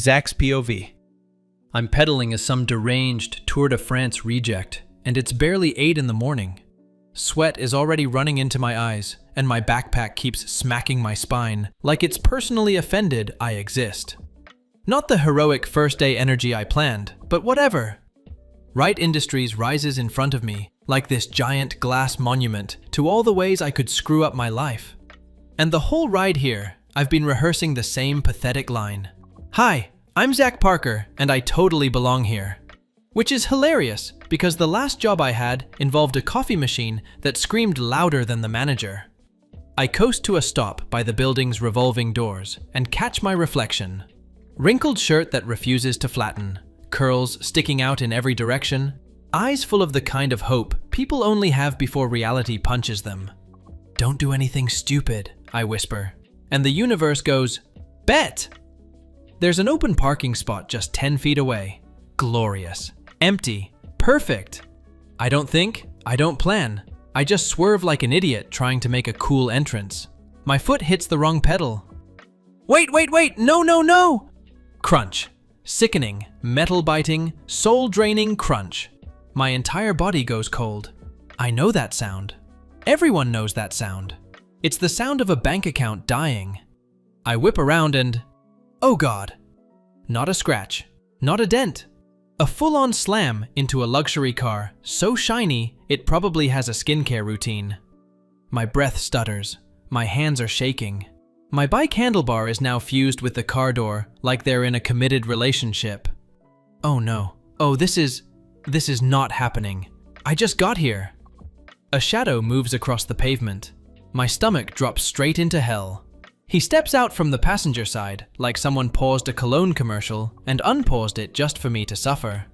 Zach's POV. I'm pedaling as some deranged Tour de France reject, and it's barely 8 in the morning. Sweat is already running into my eyes, and my backpack keeps smacking my spine like it's personally offended I exist. Not the heroic first-day energy I planned, but whatever. Wright Industries rises in front of me like this giant glass monument to all the ways I could screw up my life. And the whole ride here, I've been rehearsing the same pathetic line. Hi, I'm Zach Parker, and I totally belong here. Which is hilarious, because the last job I had involved a coffee machine that screamed louder than the manager. I coast to a stop by the building's revolving doors and catch my reflection. Wrinkled shirt that refuses to flatten, curls sticking out in every direction, eyes full of the kind of hope people only have before reality punches them. Don't do anything stupid, I whisper, and the universe goes, bet! There's an open parking spot just 10 feet away. Glorious. Empty. Perfect. I don't think, I don't plan. I just swerve like an idiot trying to make a cool entrance. My foot hits the wrong pedal. Wait, no! Crunch. Sickening, metal-biting, soul-draining crunch. My entire body goes cold. I know that sound. Everyone knows that sound. It's the sound of a bank account dying. I whip around and... oh God. Not a scratch. Not a dent. A full-on slam into a luxury car, so shiny it probably has a skincare routine. My breath stutters. My hands are shaking. My bike handlebar is now fused with the car door like they're in a committed relationship. Oh no. Oh, this is not happening. I just got here. A shadow moves across the pavement. My stomach drops straight into hell. He steps out from the passenger side like someone paused a cologne commercial and unpaused it just for me to suffer.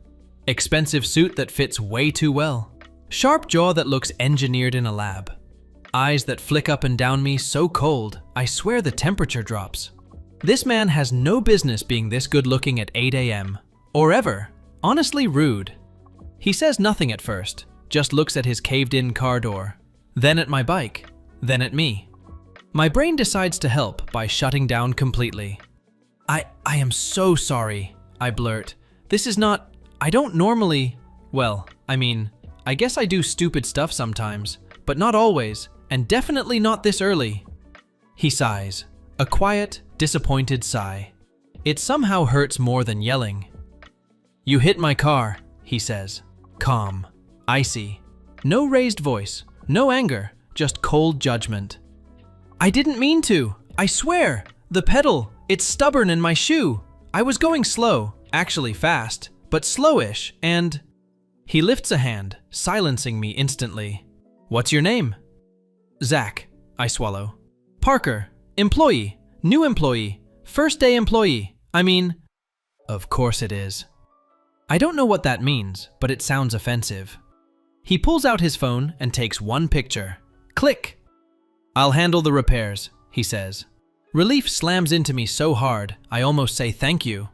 Expensive suit that fits way too well. Sharp jaw that looks engineered in a lab. Eyes that flick up and down me so cold, I swear the temperature drops. This man has no business being this good looking at 8 a.m. Or ever. Honestly rude. He says nothing at first, just looks at his caved-in car door. Then at my bike. Then at me. My brain decides to help by shutting down completely. I am so sorry, I blurt. This is not... I don't normally... well, I mean, I guess I do stupid stuff sometimes, but not always, and definitely not this early. He sighs. A quiet, disappointed sigh. It somehow hurts more than yelling. You hit my car, he says. Calm. Icy. No raised voice. No anger. Just cold judgment. I didn't mean to. I swear. The pedal. It's stubborn in my shoe. I was going slow. Actually fast. But slowish. And... He lifts a hand, silencing me instantly. What's your name? Zach. I swallow. Parker. Employee. New employee. First day employee. I mean... Of course it is. I don't know what that means, but it sounds offensive. He pulls out his phone and takes one picture. Click! I'll handle the repairs, he says. Relief slams into me so hard, I almost say thank you.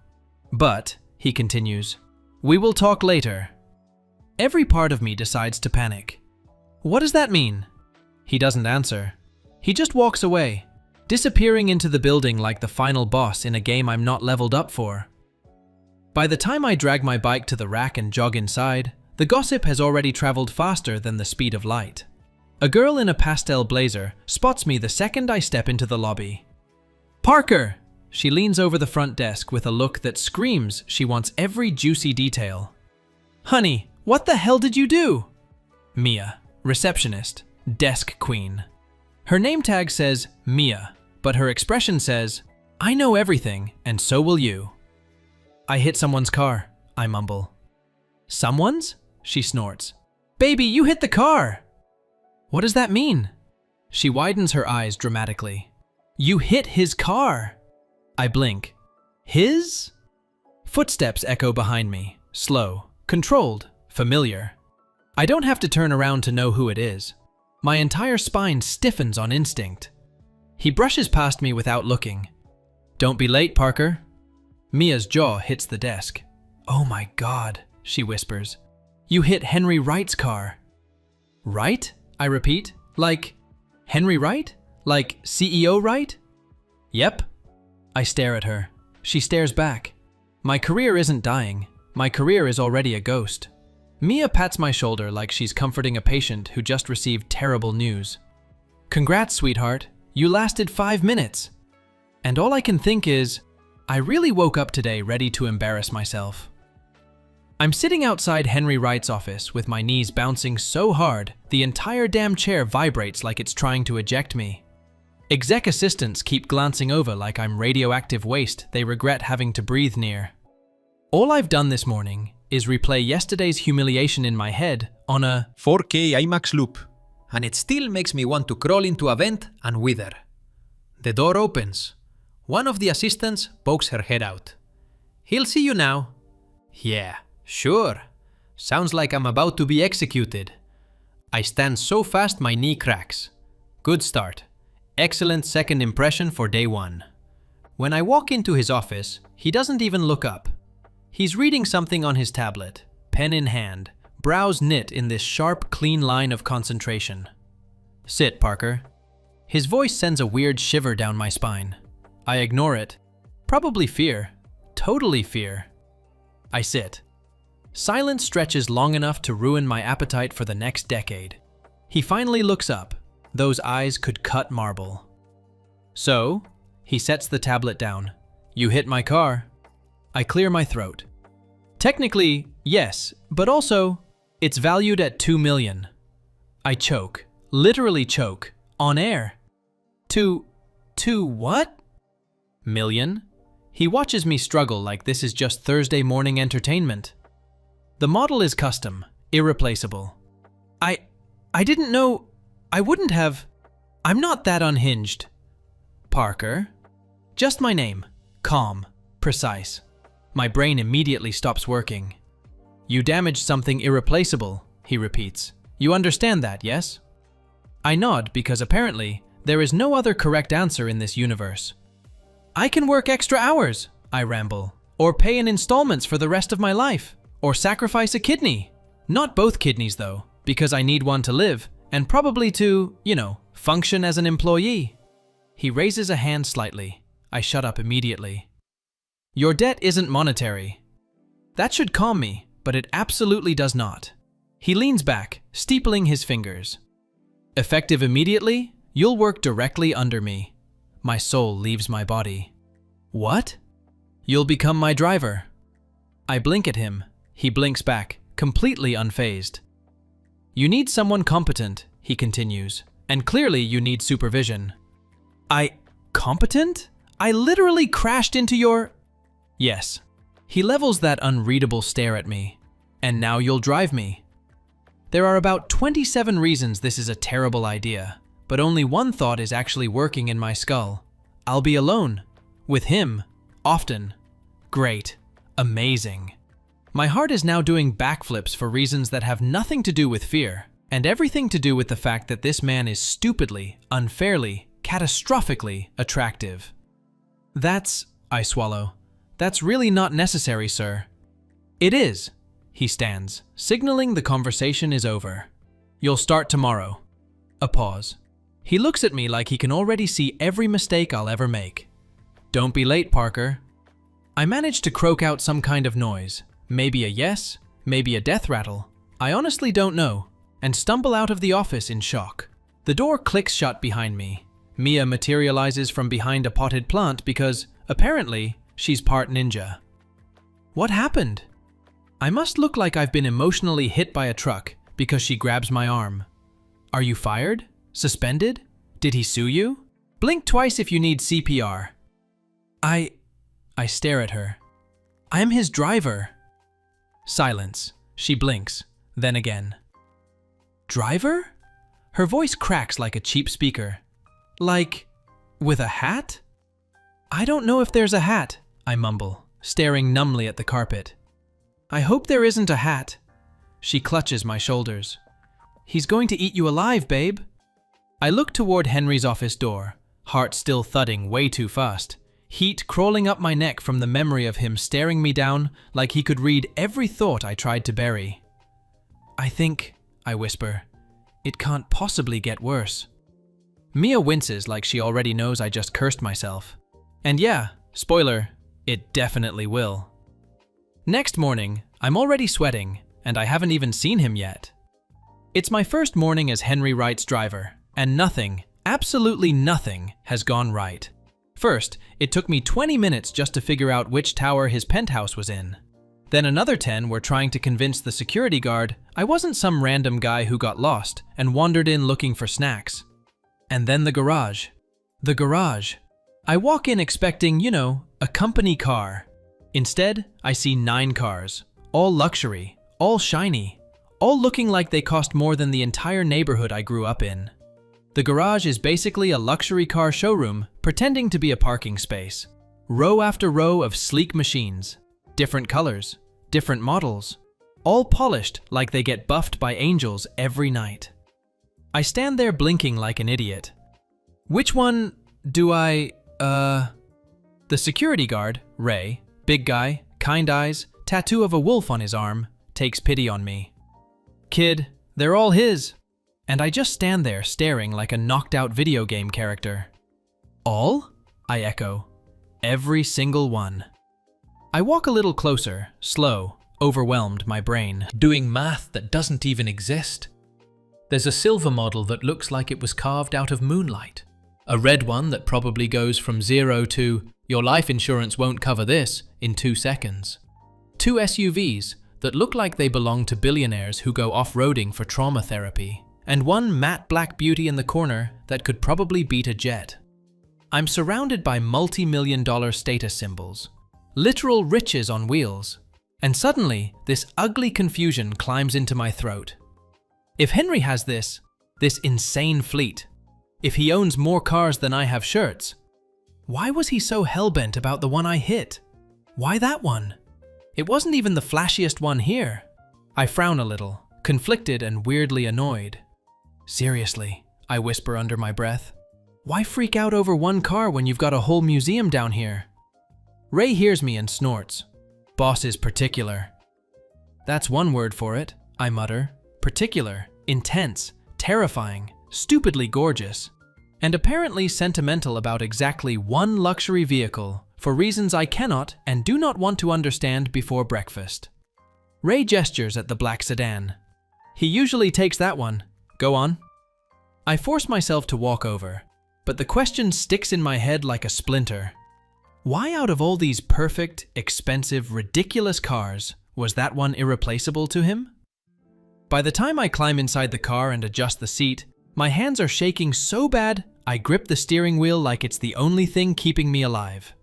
But, he continues, we will talk later. Every part of me decides to panic. What does that mean? He doesn't answer. He just walks away, disappearing into the building like the final boss in a game I'm not leveled up for. By the time I drag my bike to the rack and jog inside, the gossip has already traveled faster than the speed of light. A girl in a pastel blazer spots me the second I step into the lobby. Parker! She leans over the front desk with a look that screams she wants every juicy detail. Honey, what the hell did you do? Mia, receptionist, desk queen. Her name tag says Mia, but her expression says, I know everything, and so will you. I hit someone's car, I mumble. Someone's? She snorts. Baby, you hit the car! What does that mean? She widens her eyes dramatically. You hit his car! I blink. His? Footsteps echo behind me, slow, controlled, familiar. I don't have to turn around to know who it is. My entire spine stiffens on instinct. He brushes past me without looking. Don't be late, Parker. Mia's jaw hits the desk. Oh my God, she whispers. You hit Henry Wright's car. Wright? I repeat. Like, Henry Wright? Like CEO Wright? Yep. I stare at her. She stares back. My career isn't dying. My career is already a ghost. Mia pats my shoulder like she's comforting a patient who just received terrible news. Congrats, sweetheart. You lasted 5 minutes. And all I can think is, I really woke up today ready to embarrass myself. I'm sitting outside Henry Wright's office with my knees bouncing so hard, the entire damn chair vibrates like it's trying to eject me. Exec assistants keep glancing over like I'm radioactive waste they regret having to breathe near. All I've done this morning is replay yesterday's humiliation in my head on a 4K IMAX loop, and it still makes me want to crawl into a vent and wither. The door opens. One of the assistants pokes her head out. "He'll see you now." "Yeah, sure. Sounds like I'm about to be executed." I stand so fast my knee cracks. Good start. Excellent second impression for day 1. When I walk into his office, he doesn't even look up. He's reading something on his tablet, pen in hand, brows knit in this sharp, clean line of concentration. "Sit, Parker." His voice sends a weird shiver down my spine. I ignore it. Probably fear. Totally fear. I sit. Silence stretches long enough to ruin my appetite for the next decade. He finally looks up. Those eyes could cut marble. "So?" He sets the tablet down. "You hit my car." I clear my throat. "Technically, yes, but also, it's valued at 2 million. I choke. Literally choke. On air. Two what? Million? He watches me struggle like this is just Thursday morning entertainment. The model is custom, irreplaceable. I didn't know. I wouldn't have. I'm not that unhinged. Parker. Just my name. Calm. Precise. My brain immediately stops working. "You damaged something irreplaceable," he repeats. "You understand that, yes?" I nod because apparently there is no other correct answer in this universe. "I can work extra hours," I ramble, "or pay in installments for the rest of my life, or sacrifice a kidney. Not both kidneys though, because I need one to live, and probably to, function as an employee." He raises a hand slightly. I shut up immediately. "Your debt isn't monetary." That should calm me, but it absolutely does not. He leans back, steepling his fingers. "Effective immediately, you'll work directly under me." My soul leaves my body. "What?" "You'll become my driver." I blink at him. He blinks back, completely unfazed. "You need someone competent," he continues, "and clearly you need supervision." Competent? I literally crashed into your... Yes. He levels that unreadable stare at me. "And now you'll drive me." There are about 27 reasons this is a terrible idea, but only one thought is actually working in my skull. I'll be alone. With him. Often. Great. Amazing. My heart is now doing backflips for reasons that have nothing to do with fear, and everything to do with the fact that this man is stupidly, unfairly, catastrophically attractive. I swallow. "That's really not necessary, sir." "It is." He stands, signaling the conversation is over. "You'll start tomorrow." A pause. He looks at me like he can already see every mistake I'll ever make. "Don't be late, Parker." I manage to croak out some kind of noise. Maybe a yes, maybe a death rattle. I honestly don't know, and stumble out of the office in shock. The door clicks shut behind me. Mia materializes from behind a potted plant because, apparently, she's part ninja. What happened? I must look like I've been emotionally hit by a truck because she grabs my arm. "Are you fired? Suspended? Did he sue you? Blink twice if you need CPR." I stare at her. "I am his driver." Silence. She blinks, then again. "Driver?" Her voice cracks like a cheap speaker. "Like, with a hat?" "I don't know if there's a hat," I mumble, staring numbly at the carpet. "I hope there isn't a hat." She clutches my shoulders. "He's going to eat you alive, babe." I look toward Henry's office door, heart still thudding way too fast, heat crawling up my neck from the memory of him staring me down like he could read every thought I tried to bury. "I think," I whisper, "it can't possibly get worse." Mia winces like she already knows I just cursed myself. And yeah, spoiler, it definitely will. Next morning, I'm already sweating, and I haven't even seen him yet. It's my first morning as Henry Wright's driver, and nothing, absolutely nothing, has gone right. First, it took me 20 minutes just to figure out which tower his penthouse was in. Then another 10 were trying to convince the security guard I wasn't some random guy who got lost and wandered in looking for snacks. And then the garage. The garage. I walk in expecting, a company car. Instead, I see 9 cars, all luxury, all shiny, all looking like they cost more than the entire neighborhood I grew up in. The garage is basically a luxury car showroom pretending to be a parking space. Row after row of sleek machines, different colors, different models, all polished like they get buffed by angels every night. I stand there blinking like an idiot. Which one do I, The security guard, Ray, big guy, kind eyes, tattoo of a wolf on his arm, takes pity on me. Kid, they're all his. And I just stand there staring like a knocked-out video game character. All? I echo. Every single one. I walk a little closer, slow, overwhelmed my brain. Doing math that doesn't even exist. There's a silver model that looks like it was carved out of moonlight. A red one that probably goes from 0 to "your life insurance won't cover this" in 2 seconds. 2 SUVs that look like they belong to billionaires who go off-roading for trauma therapy. And one matte black beauty in the corner that could probably beat a jet. I'm surrounded by multi-million-dollar status symbols. Literal riches on wheels. And suddenly, this ugly confusion climbs into my throat. If Henry has this insane fleet, if he owns more cars than I have shirts, why was he so hellbent about the one I hit? Why that one? It wasn't even the flashiest one here. I frown a little, conflicted and weirdly annoyed. Seriously, I whisper under my breath. Why freak out over one car when you've got a whole museum down here? Ray hears me and snorts. Boss is particular. That's one word for it, I mutter. Particular, intense, terrifying, stupidly gorgeous, and apparently sentimental about exactly one luxury vehicle for reasons I cannot and do not want to understand before breakfast. Ray gestures at the black sedan. He usually takes that one. Go on. I force myself to walk over, but the question sticks in my head like a splinter. Why out of all these perfect, expensive, ridiculous cars was that one irreplaceable to him? By the time I climb inside the car and adjust the seat, my hands are shaking so bad I grip the steering wheel like it's the only thing keeping me alive.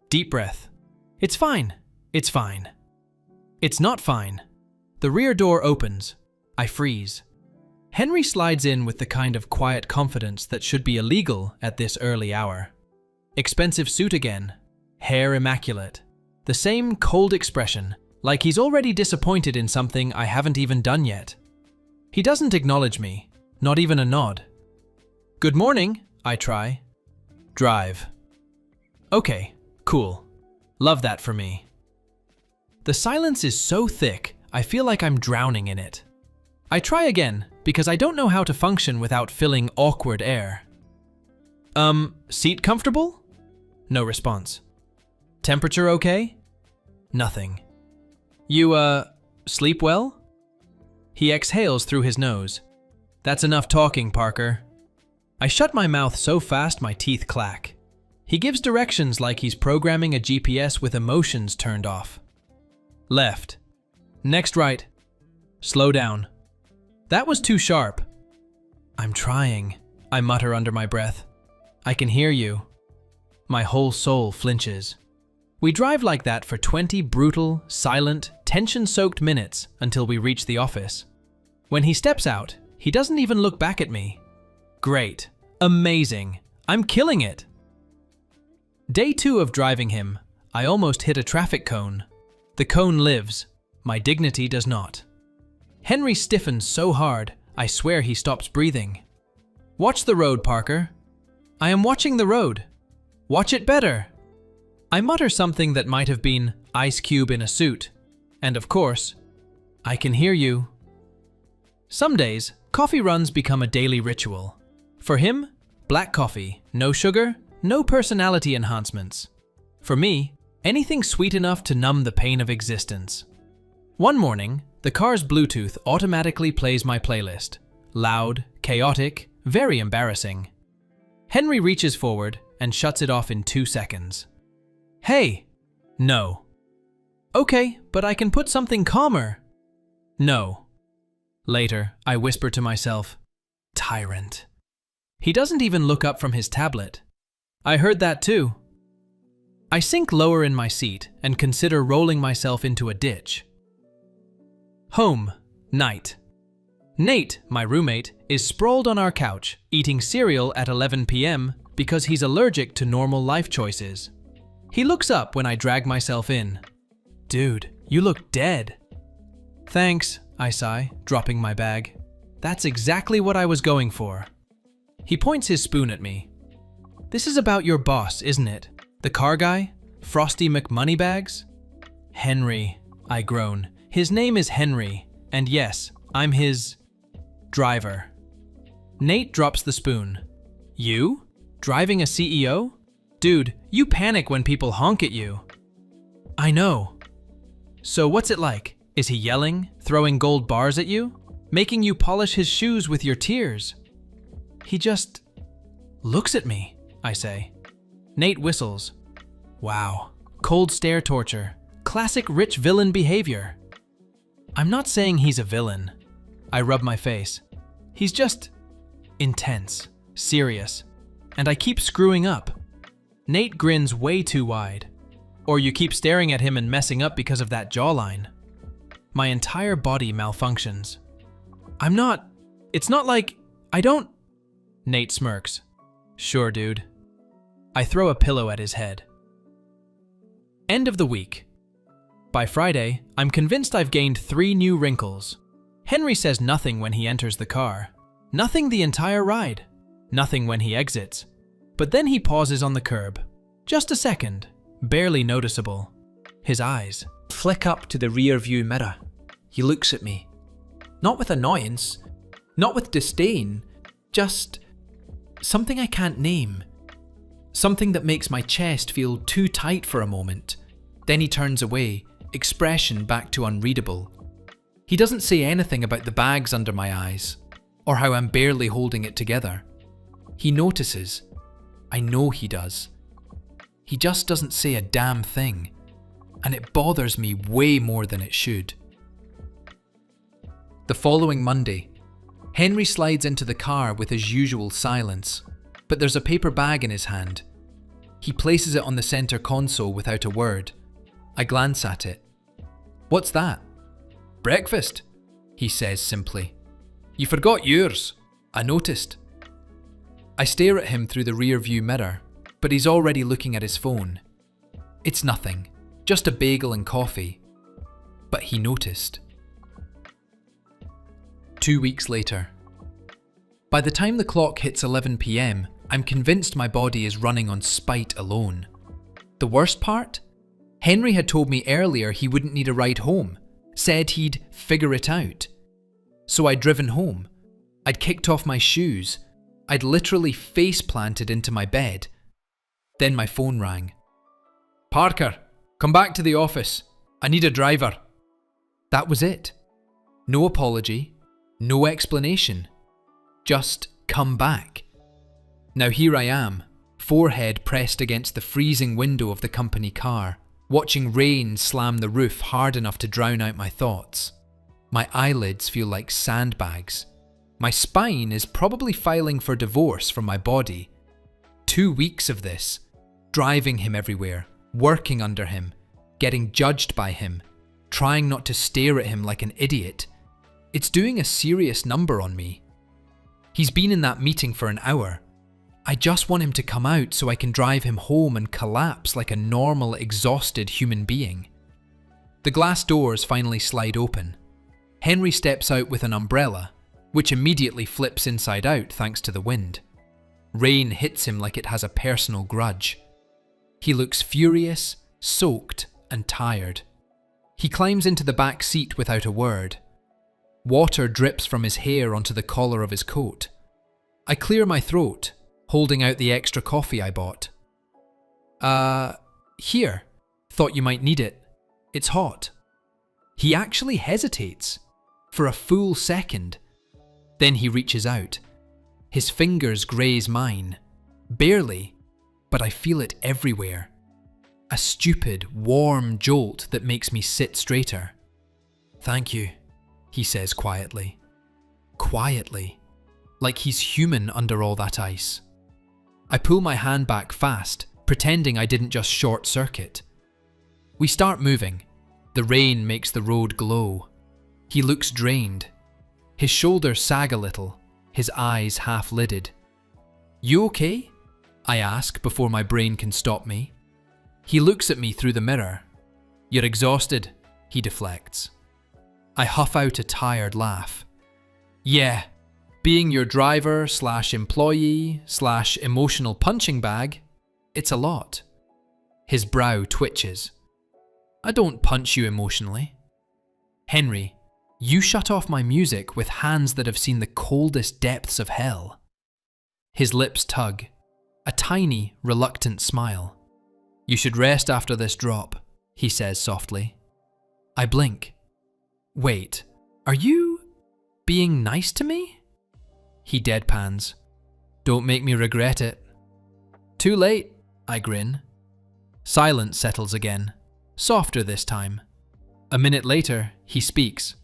Deep breath. It's fine. It's fine. It's not fine. The rear door opens. I freeze. Henry slides in with the kind of quiet confidence that should be illegal at this early hour. Expensive suit again. Hair immaculate. The same cold expression, like he's already disappointed in something I haven't even done yet. He doesn't acknowledge me, not even a nod. Good morning, I try. Drive. Okay, cool. Love that for me. The silence is so thick, I feel like I'm drowning in it. I try again, because I don't know how to function without filling awkward air. Seat comfortable? No response. Temperature okay? Nothing. You, sleep well? He exhales through his nose. That's enough talking, Parker. I shut my mouth so fast my teeth clack. He gives directions like he's programming a GPS with emotions turned off. Left. Next right. Slow down. That was too sharp. I'm trying, I mutter under my breath. I can hear you. My whole soul flinches. We drive like that for 20 brutal, silent, tension-soaked minutes until we reach the office. When he steps out, he doesn't even look back at me. Great. Amazing. I'm killing it. Day 2 of driving him, I almost hit a traffic cone. The cone lives. My dignity does not. Henry stiffens so hard, I swear he stops breathing. Watch the road, Parker. I am watching the road. Watch it better. I mutter something that might have been Ice Cube in a suit. And of course, I can hear you. Some days, coffee runs become a daily ritual. For him, black coffee, no sugar, no personality enhancements. For me, Anything sweet enough to numb the pain of existence. One morning, the car's Bluetooth automatically plays my playlist. Loud, chaotic, very embarrassing. Henry reaches forward and shuts it off in 2 seconds. Hey! No. Okay, but I can put something calmer. No. Later, I whisper to myself, tyrant. He doesn't even look up from his tablet. I heard that too. I sink lower in my seat and consider rolling myself into a ditch. Home, night. Nate, my roommate, is sprawled on our couch, eating cereal at 11 p.m. because he's allergic to normal life choices. He looks up when I drag myself in. Dude, you look dead. Thanks, I sigh, dropping my bag. That's exactly what I was going for. He points his spoon at me. This is about your boss, isn't it? The car guy? Frosty McMoneybags? Henry, I groan. His name is Henry, and yes, I'm his driver. Nate drops the spoon. You? Driving a CEO? Dude, you panic when people honk at you. I know. So what's it like? Is he yelling, throwing gold bars at you? Making you polish his shoes with your tears? He just looks at me, I say. Nate whistles. Wow, cold stare torture. Classic rich villain behavior. I'm not saying he's a villain. I rub my face. He's just intense, serious, and I keep screwing up. Nate grins way too wide. Or you keep staring at him and messing up because of that jawline. My entire body malfunctions. It's not like, I don't. Nate smirks. Sure, dude. I throw a pillow at his head. End of the week. By Friday, I'm convinced I've gained 3 new wrinkles. Henry says nothing when he enters the car. Nothing the entire ride. Nothing when he exits. But then he pauses on the curb. Just a second. Barely noticeable. His eyes Flick up to the rear view mirror. He looks at me. Not with annoyance, not with disdain, just something I can't name. Something that makes my chest feel too tight for a moment. Then he turns away, expression back to unreadable. He doesn't say anything about the bags under my eyes, or how I'm barely holding it together. He notices. I know he does. He just doesn't say a damn thing, and it bothers me way more than it should. The following Monday, Henry slides into the car with his usual silence, but there's a paper bag in his hand. He places it on the center console without a word. I glance at it. What's that? Breakfast, he says simply. You forgot yours. I noticed. I stare at him through the rear view mirror, but he's already looking at his phone. It's nothing, just a bagel and coffee. But he noticed. 2 weeks later. By the time the clock hits 11 p.m, I'm convinced my body is running on spite alone. The worst part? Henry had told me earlier he wouldn't need a ride home, said he'd figure it out. So I'd driven home. I'd kicked off my shoes. I'd literally face planted into my bed. Then my phone rang. Parker, come back to the office. I need a driver. That was it. No apology, no explanation. Just come back. Now here I am, forehead pressed against the freezing window of the company car, watching rain slam the roof hard enough to drown out my thoughts. My eyelids feel like sandbags. My spine is probably filing for divorce from my body. 2 weeks of this, driving him everywhere, working under him, getting judged by him, trying not to stare at him like an idiot. It's doing a serious number on me. He's been in that meeting for an hour. I just want him to come out so I can drive him home and collapse like a normal, exhausted human being. The glass doors finally slide open. Henry steps out with an umbrella, which immediately flips inside out thanks to the wind. Rain hits him like it has a personal grudge. He looks furious, soaked, and tired. He climbs into the back seat without a word. Water drips from his hair onto the collar of his coat. I clear my throat, holding out the extra coffee I bought. Here, Thought you might need it. It's hot. He actually hesitates for a full second. Then he reaches out. His fingers graze mine. Barely, but I feel it everywhere. A stupid, warm jolt that makes me sit straighter. Thank you, he says quietly. Quietly, like he's human under all that ice. I pull my hand back fast, pretending I didn't just short circuit. We start moving. The rain makes the road glow. He looks drained. His shoulders sag a little, his eyes half-lidded. You okay? I ask before my brain can stop me. He looks at me through the mirror. You're exhausted, he deflects. I huff out a tired laugh. Yeah, being your driver / employee / emotional punching bag, it's a lot. His brow twitches. I don't punch you emotionally. Henry, you shut off my music with hands that have seen the coldest depths of hell. His lips tug, a tiny, reluctant smile. You should rest after this drop, he says softly. I blink. Wait, are you being nice to me? He deadpans. Don't make me regret it. Too late, I grin. Silence settles again, softer this time. A minute later, he speaks.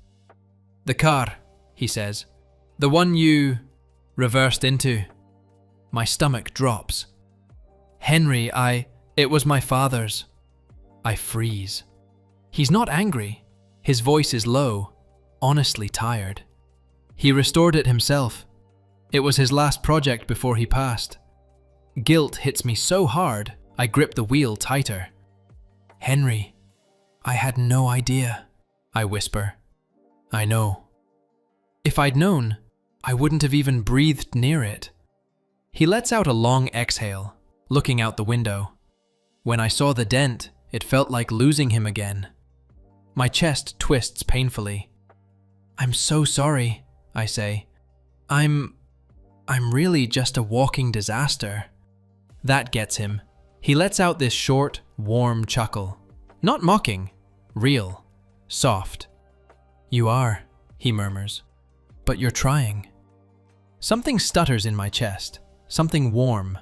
The car, he says. The one you reversed into. My stomach drops. Henry, it was my father's. I freeze. He's not angry. His voice is low, honestly tired. He restored it himself. It was his last project before he passed. Guilt hits me so hard, I grip the wheel tighter. Henry, I had no idea, I whisper. I know. If I'd known, I wouldn't have even breathed near it. He lets out a long exhale, looking out the window. When I saw the dent, it felt like losing him again. My chest twists painfully. I'm so sorry, I say. I'm really just a walking disaster. That gets him. He lets out this short, warm chuckle. Not mocking, real, soft. You are, he murmurs. But you're trying. Something stutters in my chest. Something warm,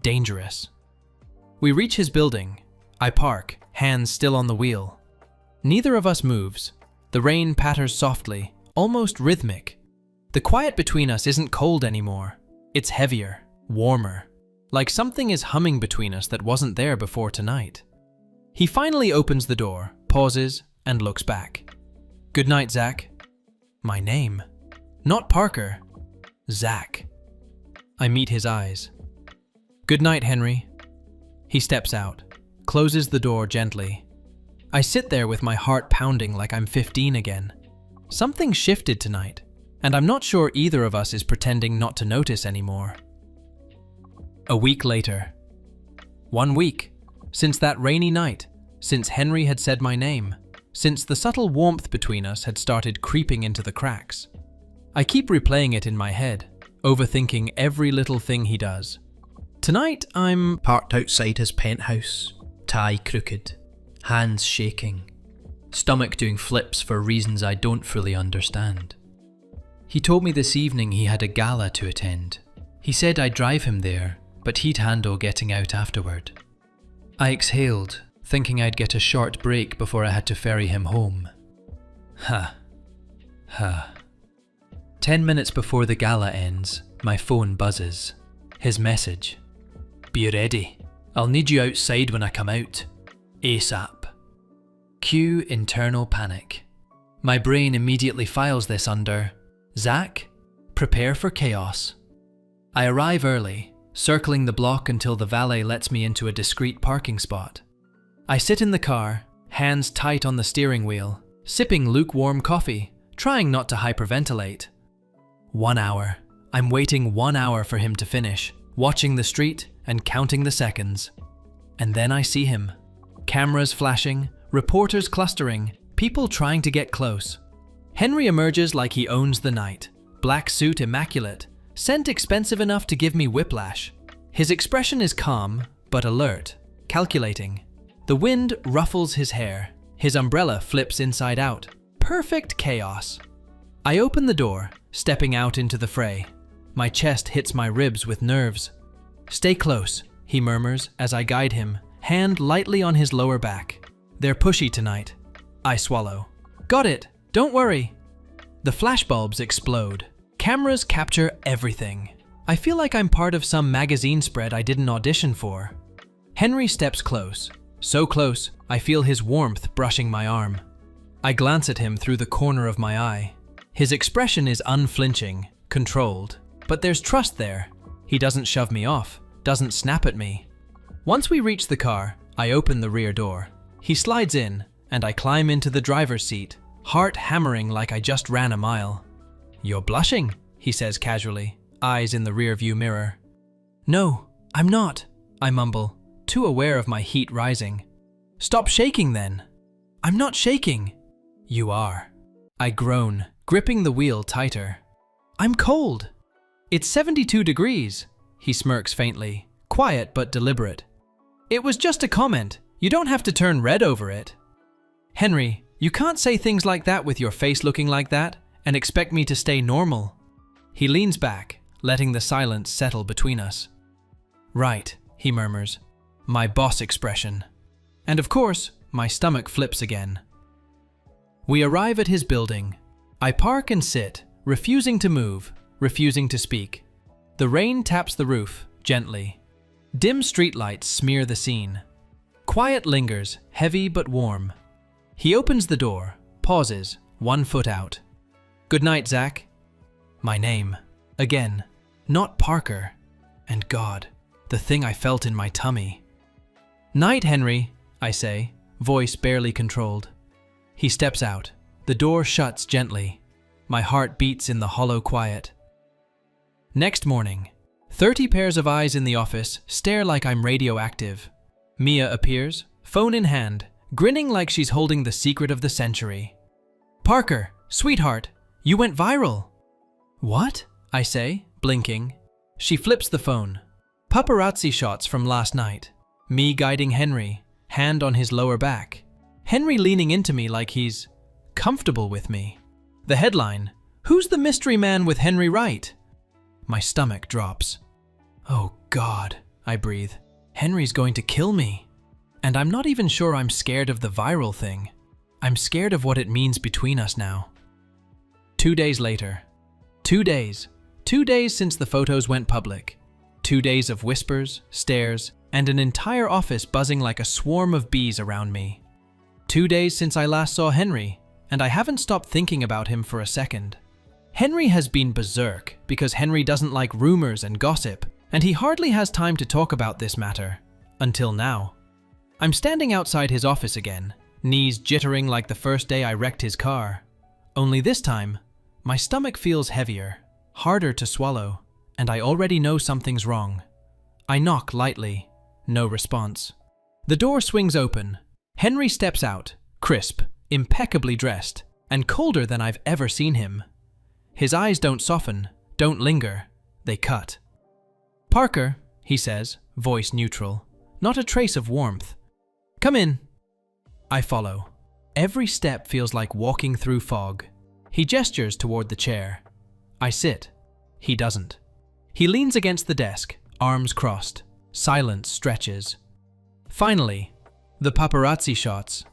dangerous. We reach his building. I park, hands still on the wheel. Neither of us moves. The rain patters softly, almost rhythmic. The quiet between us isn't cold anymore. It's heavier, warmer. Like something is humming between us that wasn't there before tonight. He finally opens the door, pauses, and looks back. Good night, Zach. My name. Not Parker. Zach. I meet his eyes. Good night, Henry. He steps out, closes the door gently. I sit there with my heart pounding like I'm 15 again. Something shifted tonight, and I'm not sure either of us is pretending not to notice anymore. A week later. 1 week. Since that rainy night, since Henry had said my name, since the subtle warmth between us had started creeping into the cracks. I keep replaying it in my head, overthinking every little thing he does. Tonight I'm Parked outside his penthouse, tie crooked, hands shaking, stomach doing flips for reasons I don't fully understand. He told me this evening he had a gala to attend. He said I'd drive him there, but he'd handle getting out afterward. I exhaled, thinking I'd get a short break before I had to ferry him home. 10 minutes before the gala ends, my phone buzzes. His message. Be ready. I'll need you outside when I come out. ASAP. Cue internal panic. My brain immediately files this under Zach, prepare for chaos. I arrive early, circling the block until the valet lets me into a discreet parking spot. I sit in the car, hands tight on the steering wheel, sipping lukewarm coffee, trying not to hyperventilate. 1 hour. I'm waiting 1 hour for him to finish, watching the street and counting the seconds. And then I see him. Cameras flashing, reporters clustering, people trying to get close. Henry emerges like he owns the night. Black suit immaculate, scent expensive enough to give me whiplash. His expression is calm, but alert, calculating. The wind ruffles his hair. His umbrella flips inside out. Perfect chaos. I open the door, stepping out into the fray. My chest hits my ribs with nerves. "Stay close," he murmurs as I guide him, hand lightly on his lower back. "They're pushy tonight." I swallow. "Got it, don't worry." The flashbulbs explode. Cameras capture everything. I feel like I'm part of some magazine spread I didn't audition for. Henry steps close. So close, I feel his warmth brushing my arm. I glance at him through the corner of my eye. His expression is unflinching, controlled. But there's trust there. He doesn't shove me off, doesn't snap at me. Once we reach the car, I open the rear door. He slides in, and I climb into the driver's seat, heart hammering like I just ran a mile. "You're blushing," he says casually, eyes in the rearview mirror. "No, I'm not," I mumble, too aware of my heat rising. "Stop shaking then." "I'm not shaking." "You are." I groan, gripping the wheel tighter. "I'm cold." "It's 72 degrees, he smirks faintly, quiet but deliberate. "It was just a comment. You don't have to turn red over it." "Henry, you can't say things like that with your face looking like that and expect me to stay normal." He leans back, letting the silence settle between us. "Right," he murmurs, my boss expression. And of course, my stomach flips again. We arrive at his building. I park and sit, refusing to move, refusing to speak. The rain taps the roof, gently. Dim streetlights smear the scene. Quiet lingers, heavy but warm. He opens the door, pauses, 1 foot out. "Good night, Zach." My name. Again. Not Parker. And God, the thing I felt in my tummy. "Night, Henry," I say, voice barely controlled. He steps out. The door shuts gently. My heart beats in the hollow quiet. Next morning, 30 pairs of eyes in the office stare like I'm radioactive. Mia appears, phone in hand, grinning like she's holding the secret of the century. "Parker, sweetheart, you went viral." "What?" I say, blinking. She flips the phone. Paparazzi shots from last night. Me guiding Henry, hand on his lower back. Henry leaning into me like he's comfortable with me. The headline, "Who's the mystery man with Henry Wright?" My stomach drops. Oh God, I breathe. Henry's going to kill me. And I'm not even sure I'm scared of the viral thing. I'm scared of what it means between us now. 2 days later. 2 days. 2 days since the photos went public. 2 days of whispers, stares, and an entire office buzzing like a swarm of bees around me. 2 days since I last saw Henry, and I haven't stopped thinking about him for a second. Henry has been berserk because Henry doesn't like rumors and gossip, and he hardly has time to talk about this matter. Until now. I'm standing outside his office again, knees jittering like the first day I wrecked his car. Only this time, my stomach feels heavier, harder to swallow, and I already know something's wrong. I knock lightly. No response. The door swings open. Henry steps out, crisp, impeccably dressed, and colder than I've ever seen him. His eyes don't soften, don't linger, they cut. "Parker," he says, voice neutral, not a trace of warmth. "Come in." I follow. Every step feels like walking through fog. He gestures toward the chair. I sit. He doesn't. He leans against the desk, arms crossed. Silence stretches. Finally, the paparazzi shots.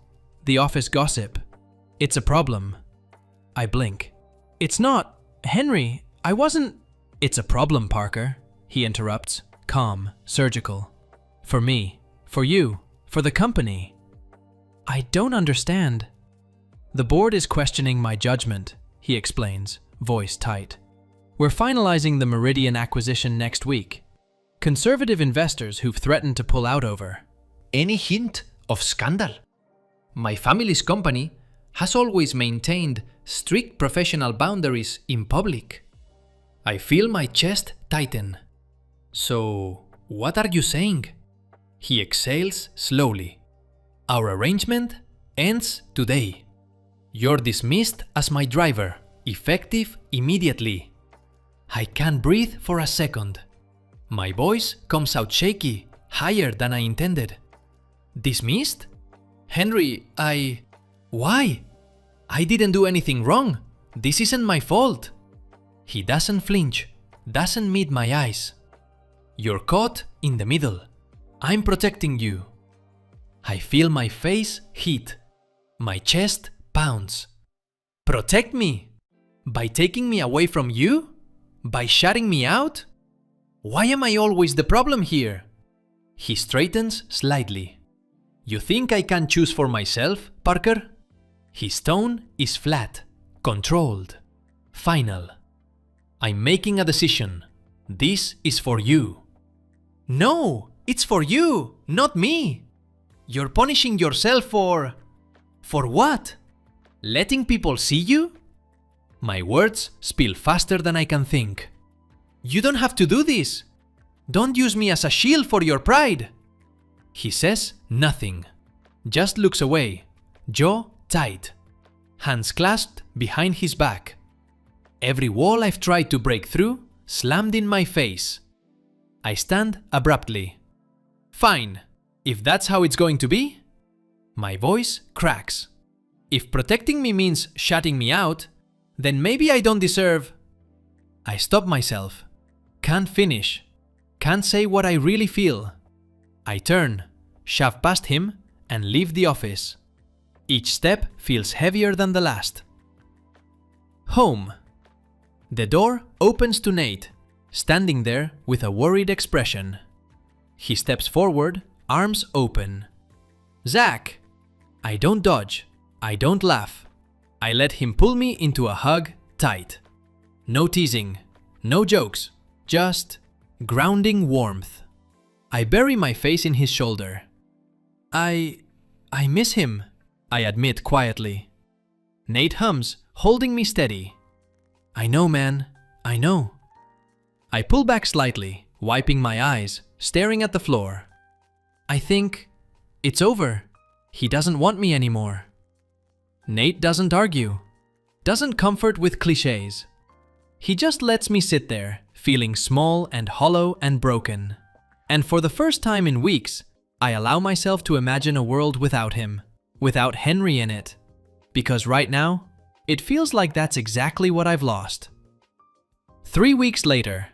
The office gossip. It's a problem. I blink. "It's not. Henry, I wasn't." "It's a problem, Parker," he interrupts, calm, surgical. "For me, for you, for the company." "I don't understand." "The board is questioning my judgment," he explains, voice tight. "We're finalizing the Meridian acquisition next week. Conservative investors who've threatened to pull out over." Any hint of scandal? My family's company has always maintained strict professional boundaries in public. I feel my chest tighten. "So, what are you saying?" He exhales slowly. "Our arrangement ends today. You're dismissed as my driver, effective immediately." I can't breathe for a second. My voice comes out shaky, higher than I intended. Dismissed? Henry, Why? I didn't do anything wrong. This isn't my fault. He doesn't flinch, doesn't meet my eyes. You're caught in the middle. I'm protecting you. I feel my face heat. My chest pounds. Protect me? By taking me away from you? By shutting me out? Why am I always the problem here? He straightens slightly. You think I can choose for myself, Parker? His tone is flat, controlled, final. I'm making a decision. This is for you. No, it's for you, not me. You're punishing yourself for... For what? Letting people see you? My words spill faster than I can think. You don't have to do this. Don't use me as a shield for your pride. He says nothing, just looks away, jaw tight, hands clasped behind his back. Every wall I've tried to break through slammed in my face. I stand abruptly. Fine, if that's how it's going to be. My voice cracks. If protecting me means shutting me out, then maybe I don't deserve... I stop myself. Can't finish. Can't say what I really feel. I turn, shove past him, and leave the office. Each step feels heavier than the last. Home. The door opens to Nate, standing there with a worried expression. He steps forward, arms open. Zach! I don't dodge. I don't laugh. I let him pull me into a hug tight. No teasing, no jokes, just grounding warmth. I bury my face in his shoulder. I miss him, I admit quietly. Nate hums, holding me steady. I know, man, I know. I pull back slightly, wiping my eyes, staring at the floor. I think it's over. He doesn't want me anymore. Nate doesn't argue, doesn't comfort with cliches. He just lets me sit there, feeling small and hollow and broken. And for the first time in weeks, I allow myself to imagine a world without him, without Henry in it. Because right now, it feels like that's exactly what I've lost. 3 weeks later,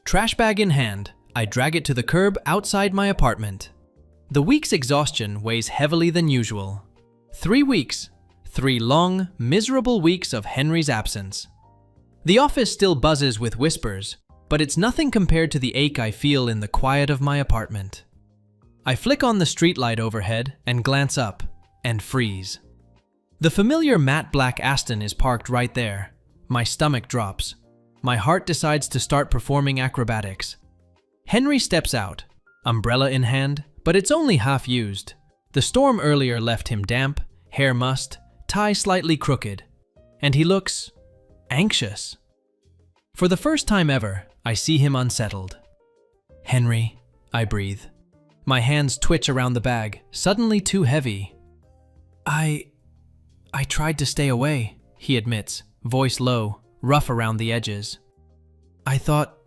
trash bag in hand, I drag it to the curb outside my apartment. The week's exhaustion weighs heavily than usual. 3 weeks. 3 long, miserable weeks of Henry's absence. The office still buzzes with whispers, but it's nothing compared to the ache I feel in the quiet of my apartment. I flick on the streetlight overhead and glance up, and freeze. The familiar matte black Aston is parked right there. My stomach drops. My heart decides to start performing acrobatics. Henry steps out, umbrella in hand, but it's only half used. The storm earlier left him damp, hair mussed, tie slightly crooked, and he looks anxious. For the first time ever, I see him unsettled. Henry, I breathe. My hands twitch around the bag, suddenly too heavy. I tried to stay away, he admits, voice low, rough around the edges. I thought,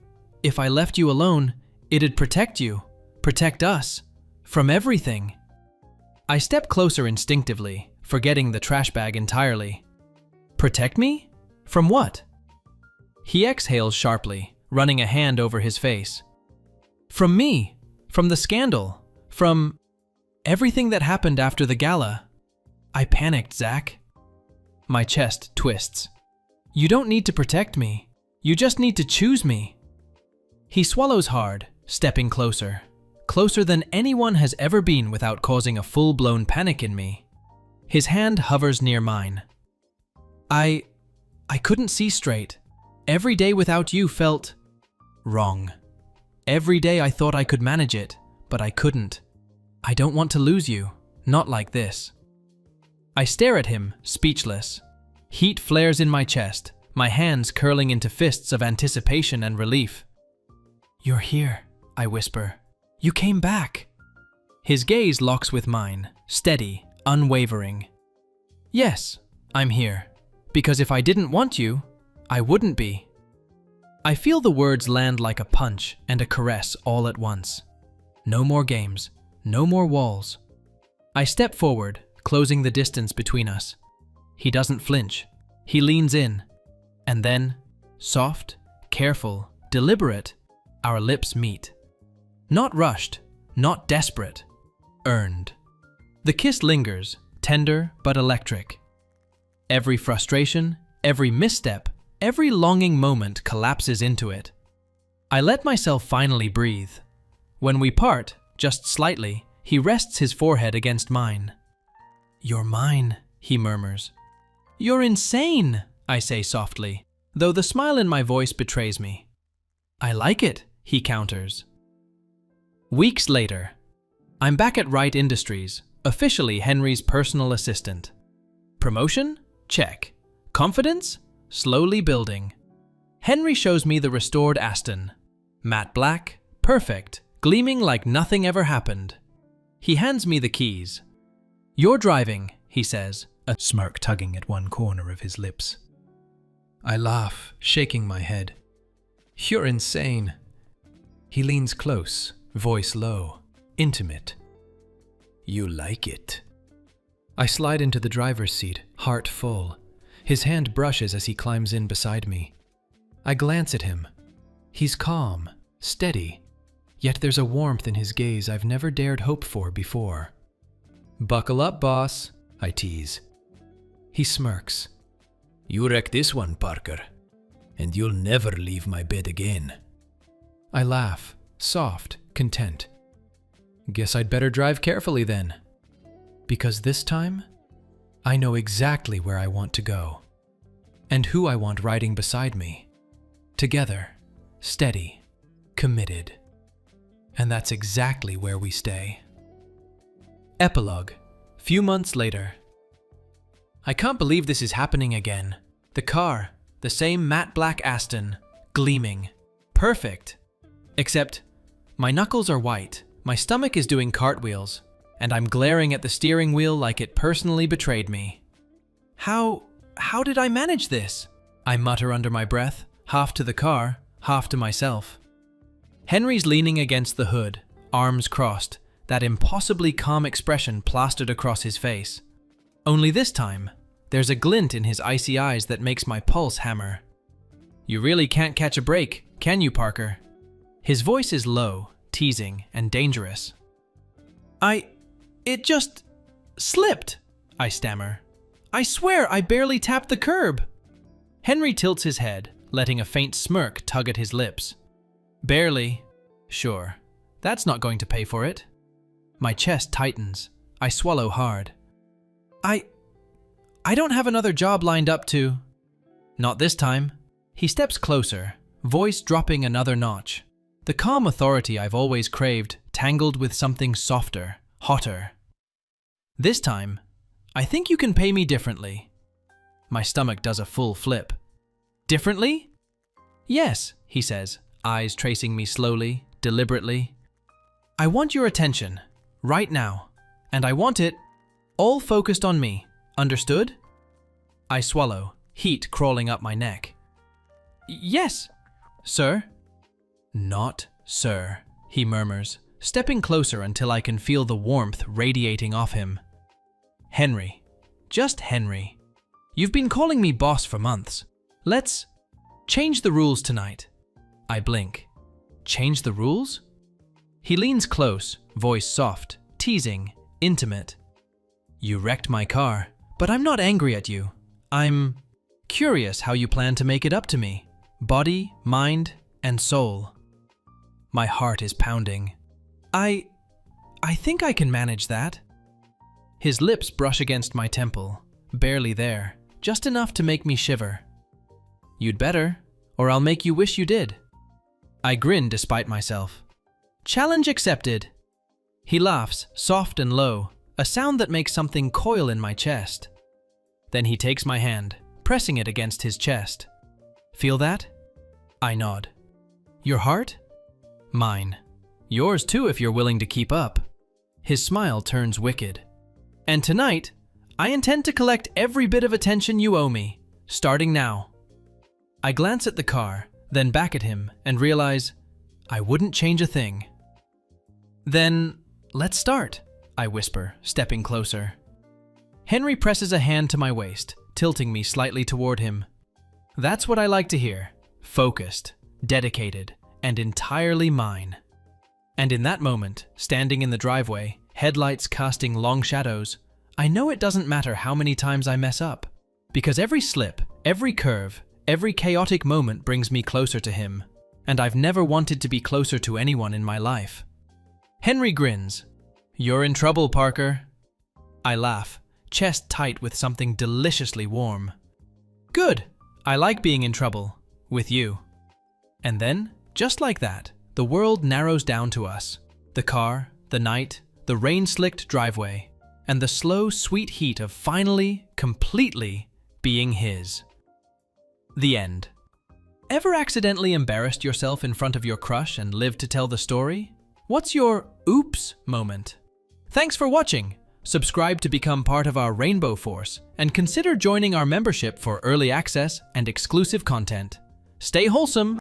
if I left you alone, it'd protect you, protect us, from everything. I step closer instinctively, forgetting the trash bag entirely. Protect me? From what? He exhales sharply, running a hand over his face. From me, from the scandal, from everything that happened after the gala. I panicked, Zach. My chest twists. You don't need to protect me. You just need to choose me. He swallows hard, stepping closer. Closer than anyone has ever been without causing a full-blown panic in me. His hand hovers near mine. I couldn't see straight. Every day without you felt wrong. Every day I thought I could manage it, but I couldn't. I don't want to lose you, not like this. I stare at him, speechless. Heat flares in my chest, my hands curling into fists of anticipation and relief. You're here, I whisper. You came back. His gaze locks with mine, steady, unwavering. Yes, I'm here. Because if I didn't want you, I wouldn't be. I feel the words land like a punch and a caress all at once. No more games, no more walls. I step forward, closing the distance between us. He doesn't flinch. He leans in. And then, soft, careful, deliberate, our lips meet. Not rushed, not desperate, earned. The kiss lingers, tender but electric. Every frustration, every misstep, every longing moment collapses into it. I let myself finally breathe. When we part, just slightly, he rests his forehead against mine. "You're mine," he murmurs. "You're insane," I say softly, though the smile in my voice betrays me. "I like it," he counters. Weeks later, I'm back at Wright Industries, officially Henry's personal assistant. Promotion? Check. Confidence? Slowly building. Henry shows me the restored Aston. Matte black, perfect, gleaming like nothing ever happened. He hands me the keys. "You're driving," he says, a smirk tugging at one corner of his lips. I laugh, shaking my head. "You're insane." He leans close, voice low, intimate. "You like it." I slide into the driver's seat, heart full. His hand brushes as he climbs in beside me. I glance at him. He's calm, steady, yet there's a warmth in his gaze I've never dared hope for before. "Buckle up, boss," I tease. He smirks. "You wreck this one, Parker, and you'll never leave my bed again." I laugh, soft, content. Guess I'd better drive carefully then. Because this time, I know exactly where I want to go. And who I want riding beside me. Together, steady, committed. And that's exactly where we stay. Epilogue. Few months later. I can't believe this is happening again. The car, the same matte black Aston, gleaming. Perfect. Except, my knuckles are white, my stomach is doing cartwheels, and I'm glaring at the steering wheel like it personally betrayed me. How did I manage this? I mutter under my breath, half to the car, half to myself. Henry's leaning against the hood, arms crossed, that impossibly calm expression plastered across his face. Only this time, there's a glint in his icy eyes that makes my pulse hammer. "You really can't catch a break, can you, Parker?" His voice is low, teasing, and dangerous. It just slipped," I stammer. "I swear I barely tapped the curb." Henry tilts his head, letting a faint smirk tug at his lips. "Barely. Sure. That's not going to pay for it." My chest tightens. I swallow hard. I don't have another job lined up to... Not this time. He steps closer, voice dropping another notch. The calm authority I've always craved, tangled with something softer, hotter. "This time, I think you can pay me differently." My stomach does a full flip. "Differently?" "Yes," he says, eyes tracing me slowly, deliberately. "I want your attention, right now, and I want it all focused on me. Understood?" I swallow, heat crawling up my neck. "Yes, sir." "Not, sir," he murmurs, stepping closer until I can feel the warmth radiating off him. "Henry. Just Henry. You've been calling me boss for months. Let's change the rules tonight." I blink. "Change the rules?" He leans close, voice soft, teasing, intimate. "You wrecked my car, but I'm not angry at you. I'm curious how you plan to make it up to me. Body, mind, and soul." My heart is pounding. I think I can manage that." His lips brush against my temple, barely there, just enough to make me shiver. "You'd better, or I'll make you wish you did." I grin despite myself. "Challenge accepted." He laughs, soft and low, a sound that makes something coil in my chest. Then he takes my hand, pressing it against his chest. "Feel that?" I nod. "Your heart?" "Mine. Yours too if you're willing to keep up." His smile turns wicked. "And tonight, I intend to collect every bit of attention you owe me, starting now." I glance at the car, then back at him, and realize I wouldn't change a thing. "Then, let's start," I whisper, stepping closer. Henry presses a hand to my waist, tilting me slightly toward him. That's what I like to hear. Focused, dedicated, and entirely mine. And in that moment, standing in the driveway, headlights casting long shadows, I know it doesn't matter how many times I mess up, because every slip, every curve, every chaotic moment brings me closer to him, and I've never wanted to be closer to anyone in my life. Henry grins. You're in trouble, Parker. I laugh, chest tight with something deliciously warm. Good. I like being in trouble. With you. And then, just like that, the world narrows down to us. The car, the night, the rain-slicked driveway, and the slow, sweet heat of finally, completely being his. The end. Ever accidentally embarrassed yourself in front of your crush and lived to tell the story? What's your oops moment? Thanks for watching. Subscribe to become part of our Rainbow Force and consider joining our membership for early access and exclusive content. Stay wholesome!